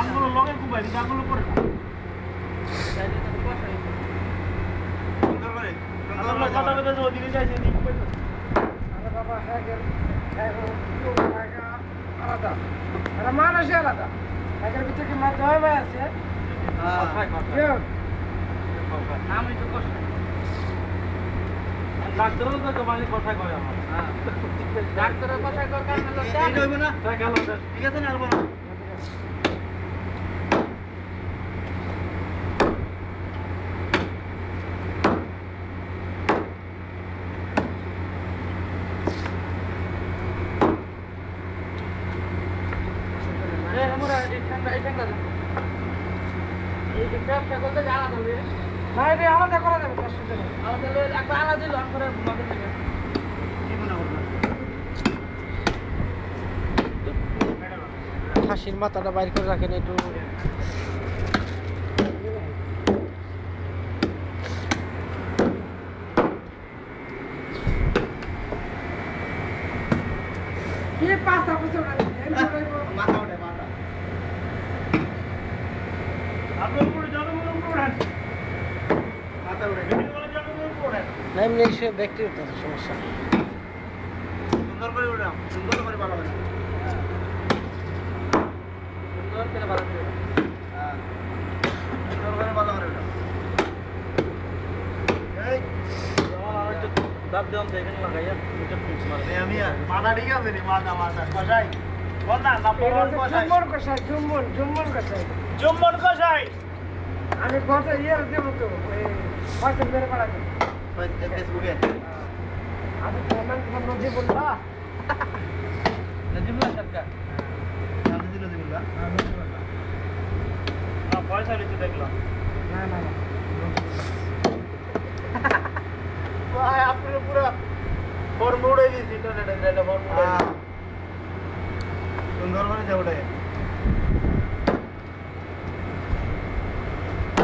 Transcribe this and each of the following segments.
আঙ্গুলো লগে কুবাই দিকে আঙ্গুলো করে আমরা কথা কথা যে ওদিকে যাইছে এদিকে কুবাই আরে বাবা হ্যাঁ গেল হ্যাঁ আলাদা আরে মানুষই আলাদা একের ভিতরে কি মাছ হয় ভাই আছে আমি তো কষ্ট ডাক্তারও তো তোমাকে কথা কয় আমার ডাক্তারের কথা কর কারণ হলো এই হইব না গেল ঠিক আছে না আর বলো না এটা আলাদা করা যাবে কষ্ট নেই কি মনে করবেন হাসির মাথাটা বাইর করে রাখেন একটু কি পাঁচটা বছর মাথা ওঠে মাথা আপনার উপরে জনগণ উপরে মাথা ওঠে ভিডিও জনগণ উপরে না এমনি এসে ব্যক্তিগত সমস্যা সুন্দর করে উঠাম সুন্দর করে ভালো করে সুন্দর করে ভালো করে হ্যাঁ সুন্দর করে ভালো করে উঠাম এই দাব দেন দেখেন লাগাইয়া এটা ফিক্স মারে আমি মাথা ঠিক আছে রে মাথা মাথা কষাই বল না না পরন কষাই জুম্মন কষাই জুম্মন কষাই আমি কত ইয়ে দেব তো ওই পাঁচটা বেড়ে পাড়াকে ফেসবুকে আমি তোমার তোমার নদী বলবা নাজিবুল্লাহ সরকার নাম দিল দিবলা না পয়সা দিতে দেখলাম না না না ভাই আপনার পুরো ফর্ম উড়াই দিয়েছি ইন্টারনেটে এটা ফর্ম উড়াই সুন্দর করে যে ওটাই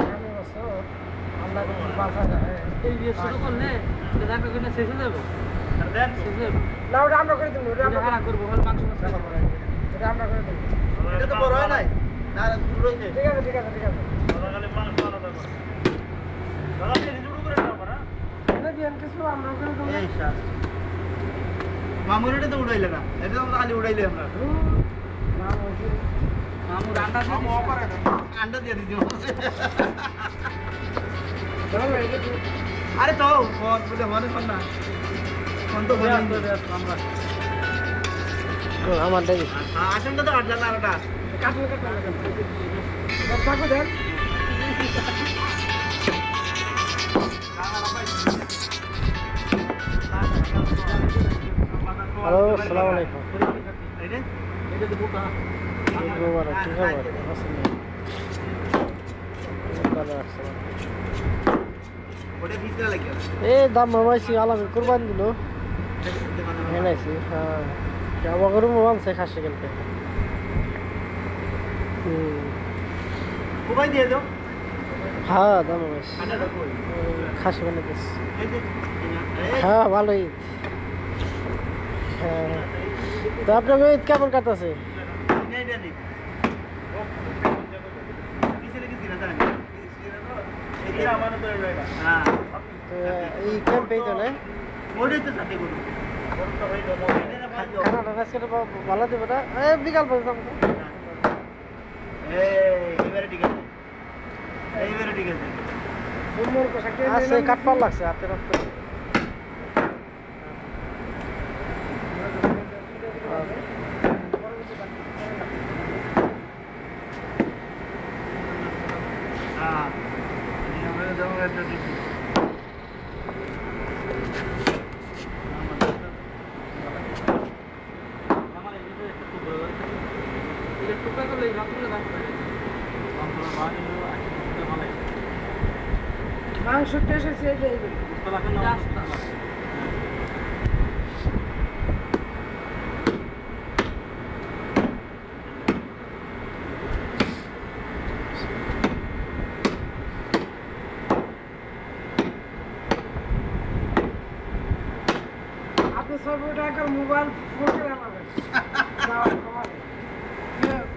আমি বছর আল্লাহ কোনো বাসা যায় এই যে শুরু করলে দেখা করে শেষ হয়ে যাবে আর দেন শেষ হয়ে যাবে না ওটা আমরা করে দেবো ওটা আমরা আমরা করবো হল মাংস মশলা করবো এটা আমরা করে দেবো এটা তো বড় হয় নাই না দূর হইছে ঠিক আছে ঠিক আছে ঠিক আছে খালি মানুষ আলাদা করে দাদা আপনি শুরু করে দাও না এনে দিন কিছু আমরা করে দেবো এই শাস মামুর এটা তো উড়াইলে না এটা তো খালি উড়াইলে আমরা না ওই মামু রান্না মামু অপারে আন্ডা দিয়ে দিছি আরে তো ফোন বলে মনে কর না ফোন তো বলে আমরা আমার দেখি আসনটা তো কাটলাম না ওটা কাটলে থাকো দেখ হ্যালো আসসালামু আলাইকুম এটা এটা তো বুকা মোবারক কি খবর আসেন ভালো আছে ওটা ভিতরে লাগে এ দাম মামাইছি আলামে কুরবান দিল এনেছি হ্যাঁ যাবো করু মোবাইল সে খাসি গেলতে মোবাইল দিয়ে দাও হ্যাঁ দাম মামাইছি আন্ডাটা কই খাসি বানাইতেছি এই যে হ্যাঁ ভালোই হ্যাঁ তো আপনার ঈদ কেমন কাটতেছে নেই নেই নেই কিসে লেগেছি না জানি এটা আমার তো রইলা হ্যাঁ তো এই ক্যাম্পেই তো না ওইটাই তো সাথে করুন খানাটা আজকে ভালো দেবে না বিকাল পর্যন্ত এইবারে ঠিক আছে এইবারে ঠিক আছে আছে কাটপাল লাগছে হাতে রক্ত হ্যাঁ আমরা যাবো একটা দিচ্ছি মাংস টেসে চেয়ে যাই আপনি 100 টাকার মোবাইল